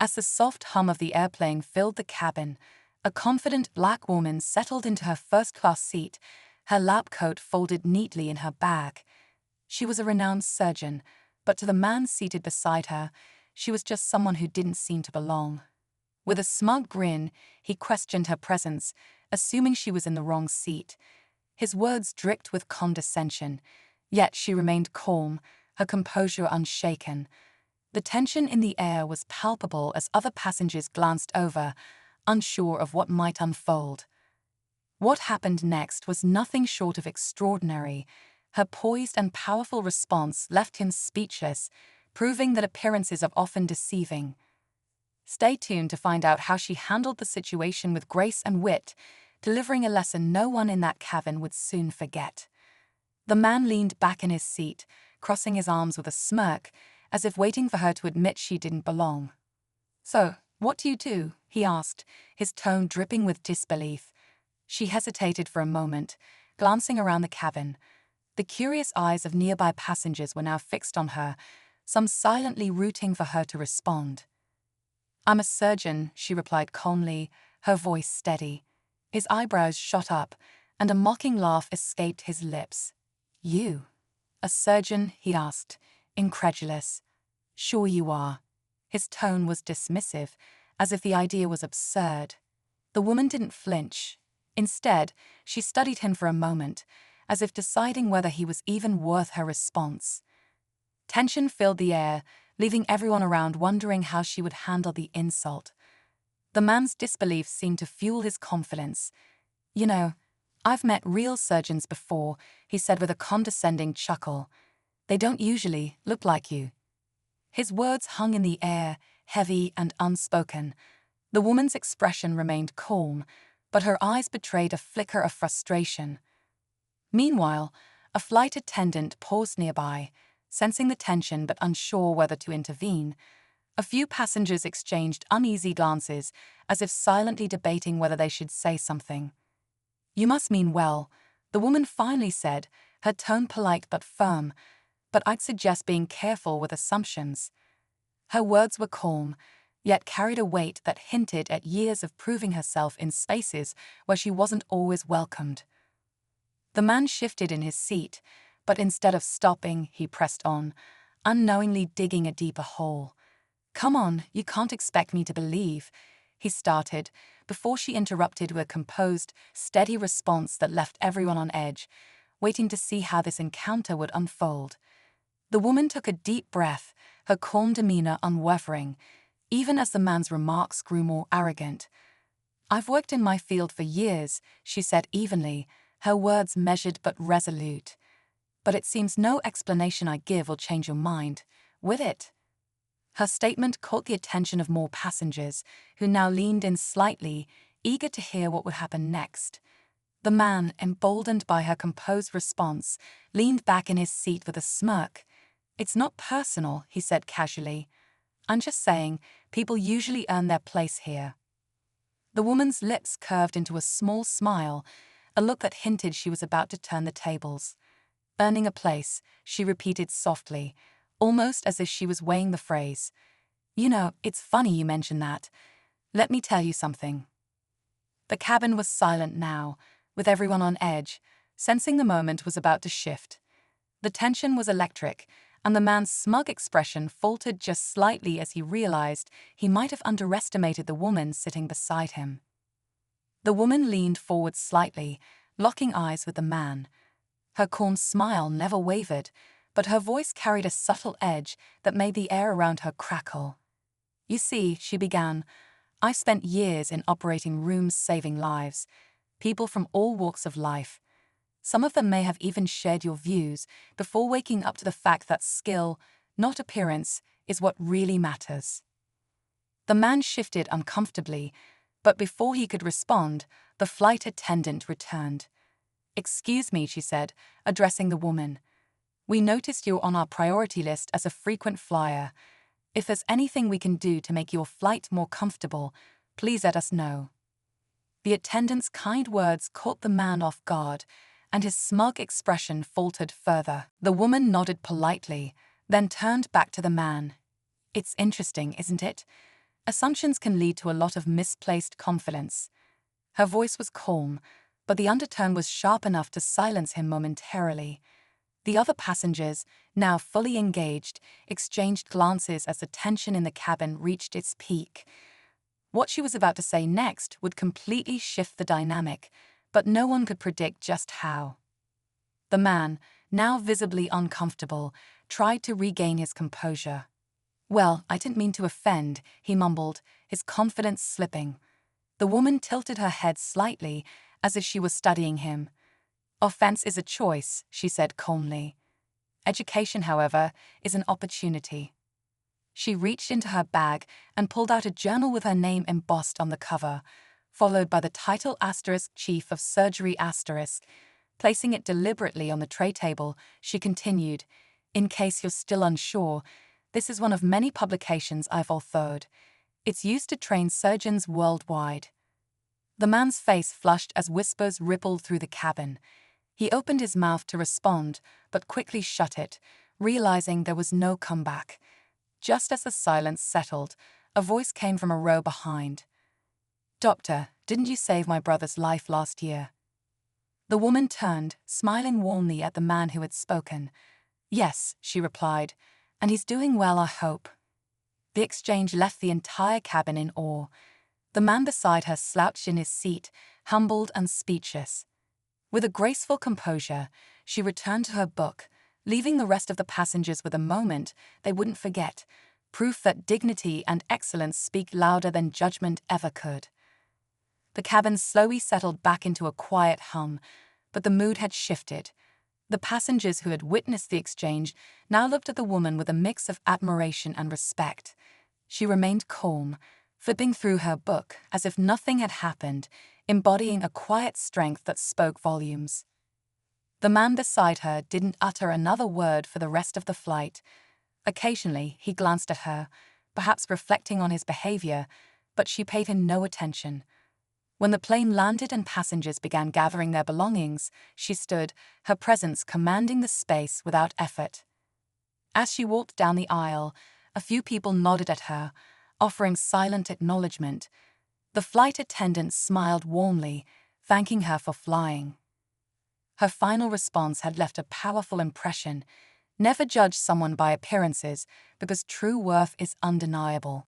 As the soft hum of the airplane filled the cabin, a confident black woman settled into her first-class seat, her lab coat folded neatly in her bag. She was a renowned surgeon, but to the man seated beside her, she was just someone who didn't seem to belong. With a smug grin, he questioned her presence, assuming she was in the wrong seat. His words dripped with condescension, yet she remained calm, her composure unshaken. The tension in the air was palpable as other passengers glanced over, unsure of what might unfold. What happened next was nothing short of extraordinary. Her poised and powerful response left him speechless, proving that appearances are often deceiving. Stay tuned to find out how she handled the situation with grace and wit, delivering a lesson no one in that cabin would soon forget. The man leaned back in his seat, crossing his arms with a smirk, as if waiting for her to admit she didn't belong. "So, what do you do?" he asked, his tone dripping with disbelief. She hesitated for a moment, glancing around the cabin. The curious eyes of nearby passengers were now fixed on her, some silently rooting for her to respond. "I'm a surgeon," she replied calmly, her voice steady. His eyebrows shot up, and a mocking laugh escaped his lips. "You? A surgeon?" he asked, incredulous. "Sure you are." His tone was dismissive, as if the idea was absurd. The woman didn't flinch. Instead, she studied him for a moment, as if deciding whether he was even worth her response. Tension filled the air, leaving everyone around wondering how she would handle the insult. The man's disbelief seemed to fuel his confidence. "You know, I've met real surgeons before," he said with a condescending chuckle. "They don't usually look like you." His words hung in the air, heavy and unspoken. The woman's expression remained calm, but her eyes betrayed a flicker of frustration. Meanwhile, a flight attendant paused nearby, sensing the tension but unsure whether to intervene. A few passengers exchanged uneasy glances, as if silently debating whether they should say something. "You must mean well," the woman finally said, her tone polite but firm, "but I'd suggest being careful with assumptions." Her words were calm, yet carried a weight that hinted at years of proving herself in spaces where she wasn't always welcomed. The man shifted in his seat, but instead of stopping, he pressed on, unknowingly digging a deeper hole. "Come on, you can't expect me to believe," he started, before she interrupted with a composed, steady response that left everyone on edge, waiting to see how this encounter would unfold. The woman took a deep breath, her calm demeanor unwavering, even as the man's remarks grew more arrogant. "I've worked in my field for years," she said evenly, her words measured but resolute. "But it seems no explanation I give will change your mind, will it?" Her statement caught the attention of more passengers, who now leaned in slightly, eager to hear what would happen next. The man, emboldened by her composed response, leaned back in his seat with a smirk. "It's not personal," he said casually. "I'm just saying, people usually earn their place here." The woman's lips curved into a small smile, a look that hinted she was about to turn the tables. "Earning a place," she repeated softly, almost as if she was weighing the phrase. "You know, it's funny you mention that. Let me tell you something." The cabin was silent now, with everyone on edge, sensing the moment was about to shift. The tension was electric, and the man's smug expression faltered just slightly as he realized he might have underestimated the woman sitting beside him. The woman leaned forward slightly, locking eyes with the man. Her calm smile never wavered, but her voice carried a subtle edge that made the air around her crackle. "You see," she began, "I've spent years in operating rooms saving lives, people from all walks of life. Some of them may have even shared your views before waking up to the fact that skill, not appearance, is what really matters." The man shifted uncomfortably, but before he could respond, the flight attendant returned. "Excuse me," she said, addressing the woman. "We noticed you're on our priority list as a frequent flyer. If there's anything we can do to make your flight more comfortable, please let us know." The attendant's kind words caught the man off guard, and his smug expression faltered further. The woman nodded politely, then turned back to the man. "It's interesting, isn't it? Assumptions can lead to a lot of misplaced confidence. Her voice was calm, but the undertone was sharp enough to silence him momentarily. The other passengers, now fully engaged, exchanged glances as the tension in the cabin reached its peak. What she was about to say next would completely shift the dynamic, but no one could predict just how. The man, now visibly uncomfortable, tried to regain his composure. "Well, I didn't mean to offend," he mumbled, his confidence slipping. The woman tilted her head slightly, as if she was studying him. "Offense is a choice," she said calmly. "Education, however, is an opportunity." She reached into her bag and pulled out a journal with her name embossed on the cover, followed by the title * Chief of Surgery *. Placing it deliberately on the tray table, she continued, "In case you're still unsure, this is one of many publications I've authored. It's used to train surgeons worldwide." The man's face flushed as whispers rippled through the cabin. He opened his mouth to respond, but quickly shut it, realizing there was no comeback. Just as the silence settled, a voice came from a row behind. "Doctor, didn't you save my brother's life last year?" The woman turned, smiling warmly at the man who had spoken. "Yes," she replied, "and he's doing well, I hope." The exchange left the entire cabin in awe. The man beside her slouched in his seat, humbled and speechless. With a graceful composure, she returned to her book, leaving the rest of the passengers with a moment they wouldn't forget, proof that dignity and excellence speak louder than judgment ever could. The cabin slowly settled back into a quiet hum, but the mood had shifted. The passengers who had witnessed the exchange now looked at the woman with a mix of admiration and respect. She remained calm, flipping through her book as if nothing had happened, embodying a quiet strength that spoke volumes. The man beside her didn't utter another word for the rest of the flight. Occasionally, he glanced at her, perhaps reflecting on his behavior, but she paid him no attention. When the plane landed and passengers began gathering their belongings, she stood, her presence commanding the space without effort. As she walked down the aisle, a few people nodded at her, offering silent acknowledgement. The flight attendant smiled warmly, thanking her for flying. Her final response had left a powerful impression. Never judge someone by appearances, because true worth is undeniable.